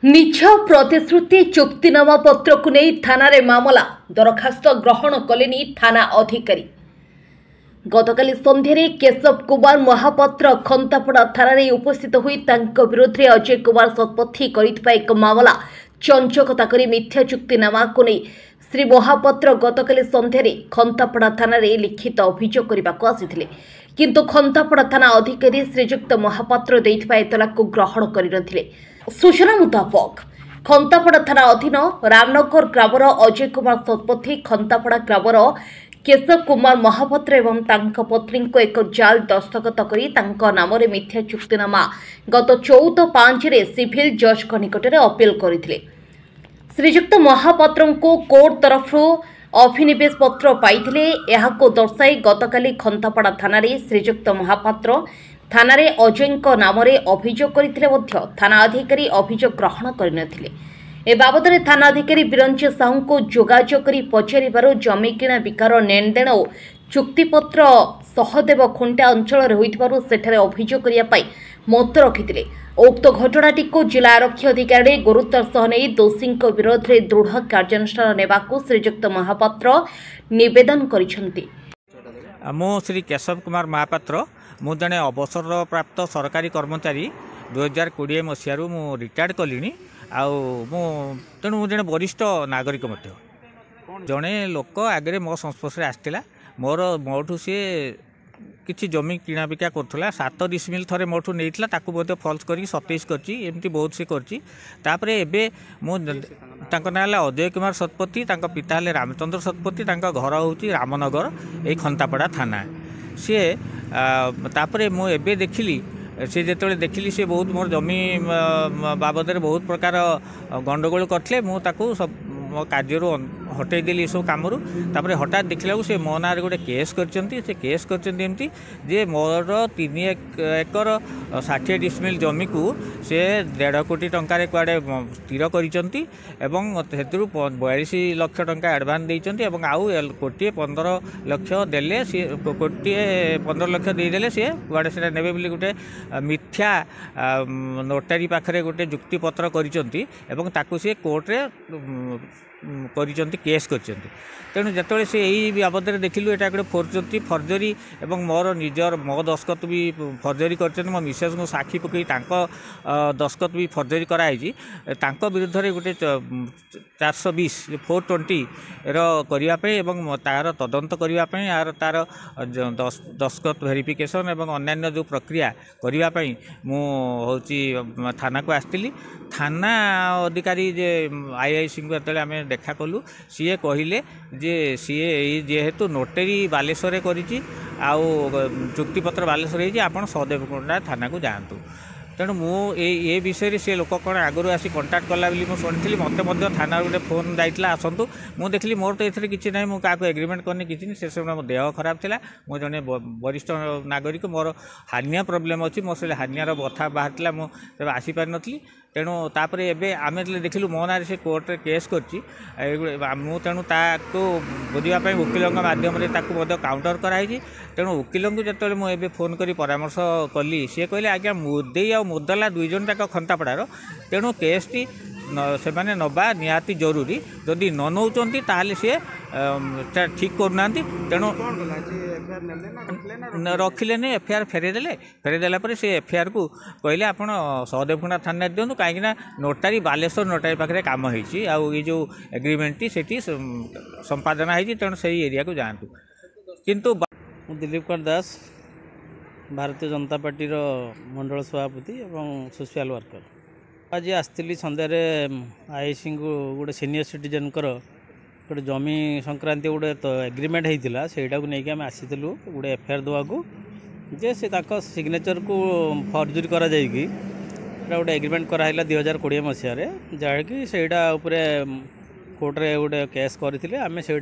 निज प्रतिश्रुति चुक्तिनामा पत्र को नहीं थाना रे मामला दरखास्त ग्रहण कले थाना अधिकारी। गतकाली संध्यारे केशव कुमार महापात्र खंतापड़ा थाना रे उपस्थित हुई विरोध में अजय कुमार शतपथी करितबा एक मामला चंचकता करी मिथ्या चुक्तिनामा को नहीं श्री महापात्र गतकाली संध्यारे खंतापड़ा थाना रे लिखित अभियोग करने को आसीथिले, किंतु खंतापड़ा थाना अधिकारी श्रीजुक्त महापात्र देइथिबा एतला को ग्रहण करिनथिले। सूचना मुताबक खंतापड़ा थाना अधीन रामनगर ग्रामर अजय कुमार शतपथी खंतापड़ा ग्रामर केशव कुमार महापात्र एवं तांका पत्नी को एक जाल दस्तखत करी तांका नाम रे मिथ्या चुक्तिनामा गत 14/5 रे सिविल जज निकट में अपील करथिले। श्रीजुक्त महापात्र को कोर्ट तरफ अभिनिवेश पत्र पाइथिले। एहाको दर्शाई गतकाली खंतापड़ा थाना रे श्रीजुक्त महापात्र थाना रे अजय नाम रे अभियोग करथिले मध्य थाना अधिकारी अभियोग ग्रहण करनथिले। ए बाबदरे थाना अधिकारी बिरंजय साहू को जोगाजोग करी पचारिबारु जमी किणा बिकार नेणदेण और चुक्तिपत्र सहदेव खुंटा अंचल होइथिबारु सेठारे अभियोग करिया पाई मत रखिथिले। उक्त घटनाटी को जिला आरक्षी अधिकारी गुरुत्वर सह नहीं दोषी विरोध में दृढ़ कार्यानुष्ठान नेबाकू श्रीजुक्त महापात्र निवेदन करिसेंती। मो श्री केशव कुमार महापात्र मु जड़े अवसर प्राप्त सरकारी कर्मचारी 2020 मसीह मु रिटायर्ड कली तेणु मु जड़े वरिष्ठ नागरिक जड़े लोक आगे मो संस्पर्श आसला मोर मोठू सी किसी जमी किणा बिका करूला 7 डिसमिल थे मोठू नहीं फल्स कर 27 करती बहुत सी करपर मु ना अजय कुमार शतपथी पिता हेले रामचंद्र शतपथी घर हूँ रामनगर ये खंतापड़ा थाना सी तापर मुझे देखिली सी जो देखिली सी बहुत मोर जमी बाबद बहुत प्रकार गंडगोल करते मुझे सब मो कार्य हटईदेली सब कम तापर हठात देखला से मो ना गोटे केस करमती जे मोर 3 एकर 60 डिसमिल जमी को से 1.5 कोटी टंकार कुआडे स्थिर करिसंती एवं हेतु 42 लाख टंका एडवांस देइसंती एवं आउ 1.15 लाख देले सी 1.15 लाख देदेले सी कुआडे से नेबे बोली गोटे मिथ्या नोटारी पाखरे गोटे जुक्तिपत्र करिसंती एवं ताकू से कोर्ट रे केस कर तेणु जो से यही बाबद देखिलु यहाँ गोटे फर्जरी एवं मोर निजर मो दस्खत भी फर्जरी कर मो मिसेस को साक्षी पकई दस्खत भी फर्जरी कराई विरुद्ध में गोटे 420 420 करने तार तदंत करने यार तार दस्खत भेरिफिकेशन एवं अन्य जो प्रक्रिया करने हूँ थाना को आसती थाना अधिकारी जे आईआईसी को आम देखा कलु सी कहले जे सी जेहेतु नोटेरी बालेश्वर करी चुक्तिपत्र बालेश्वर आप सहदेवकुंडा थाना को जातु तेणु ये विषय से लोक कौन आगु आसी कंटाक्ट कला शुणी मत थाना गोटे फोन जाइला आसतु मुझे देखली मोर तो ये किसी ना मुझे एग्रीमेंट करनी किसी से सब मो देह खराब था मुझे जड़े वरिष्ठ नागरिक मोर हार्निया प्रोब्लेम अच्छी मो से हार्नियार बथा बाहर मुझे आसीपार नी तेणु तापर एबे आमे देखिलु मो ना से कोर्ट रे केस करची तेणु ताको बुझापी वकिल मध्यम काउंटर कराई तेणु वकिल को जो मुझे फोन कर परामर्श कली सी कहले आज्ञा मुदेई आ मुदला 2 जन तक खंतापड़ार तेणु केस टी से माने नबा निहाती जरूरी जदि न नौचंती ताले सी ठीक करना तेणु रखिले एफआईआर फेरेदेला से एफआईआर को कहले आप सहदेवकुंडा थाना दिंतु कहीं नोटारी बालेश्वर नोटारी पाखे कम होती ये जो एग्रीमेंट से संपादन होती तेणु से एरिया को जातु किंतु दिलीप कुमार दास भारतीय जनता पार्टी मंडल सभापति एवं सोशल वर्कर आज आसती सन्धार आईसी को गोटे सीनियर सिटीजन गोटे जमी संक्रांति गोटे तो एग्रीमेंट होता से नहीं आम आसीलु गोटे एफआईआर देवाक जे से सिग्नेचर को फर्जरी करा जाइकी गोटे एग्रीमेंट कराइला 2020 मसीह जहाँकि सेटा कोर्ट रे गोटे केस करते आम से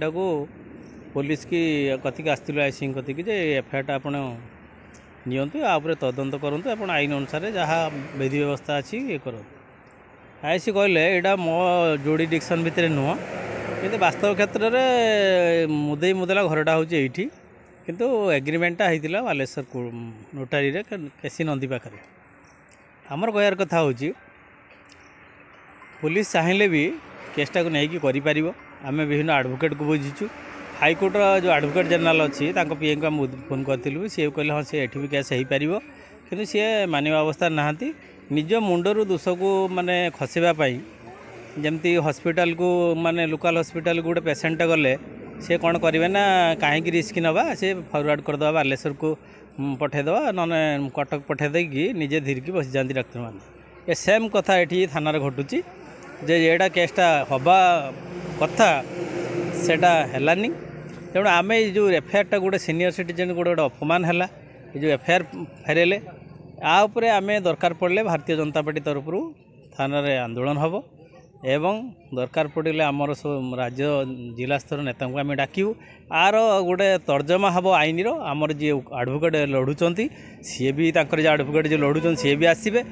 पुलिस की कथिक आसलु आईसी कथिक जे एफआईआर आप नियंतु आउे तदंत करूँ आप आईन अनुसार जहाँ विधि व्यवस्था अच्छी ये कर आईसी कहले यहाँ मो जुडिडिक्शन भितर नुह कि वास्तव क्षेत्र में मुदेई मुदेला घरटा हूँ ये किंतु एग्रीमेंटा होता बालेश्वर नोटारी केसी नंदी पाखे आमर कहर कथा हूँ पुलिस चाहिए भी केसटा को नहीं करें आम विभिन्न आडभोकेट को बुझीचु हाईकोर्टर जो आडभोकेट जनरल अच्छी पीए को फोन करूँ सी कहले हाँ सी एठी भी केस हो पार कि सी मानवा अवस्था नहांती निज मुंडरू दोष को माने खसापी जमती हॉस्पिटल को माने लोकल हॉस्पिटल गोटे पेसेंट गले सी कौन करेंगे ना कहीं रिस्क नवा सी फरवर्ड करदे बालेश्वर को पठेद ना कटक पठेदे निजे धीरकी बसी जाती डाक्तर मैंने सेम कथा ये थाना घटुची जे एटा केसटा हवा कथा सेटा हेलानी तेणु आम जो एफआईआर गोटे सीनियर सिटीजन गोटे अपमान है जो एफआईआर फेरेले आउे आम दरकार पड़े भारतीय जनता पार्टी तरफ थाना आंदोलन हम एवं दरकार पड़े आमर राज्य जिला स्तर नेता को आम डाकू आर गोटे तर्जमा हम आईन आमर जी आडभोकेट लड़ुंट सी भी जो आडभोकेट जो लड़ुंट सी भी आसवे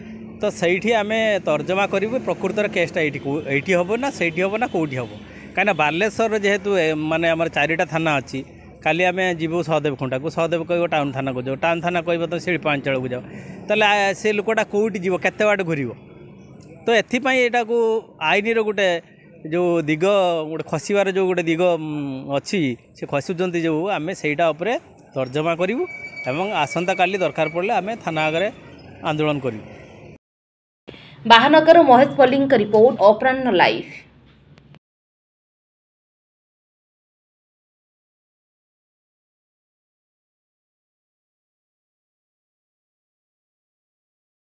तो सही आम तर्जमा करूँ प्रकृतर केसटा ये हम ना से हम ना कौटी हम कहीं बालेश्वर जेहेतु माने आम 4टा थाना अच्छी काली आम जीवु सहदेव खुंटा को सहदेव कह टाउन थाना को जाओ टाउन थाना कह तो शिल्पांचल को जाओ ताले से लोकटा कौटी जीव केते बाट घूर तो एटा को आईन गोटे जो दिग गोटे खसबार जो गोटे दिग अच्छी से खसुंच जो आम सेटा उपरे तर्जमा करूँ एवं आसंता काली दरकार पड़े आम थाना आगे आंदोलन करूँ। बाहानगर महेश पल्ली रिपोर्ट अपराह्न लाइव।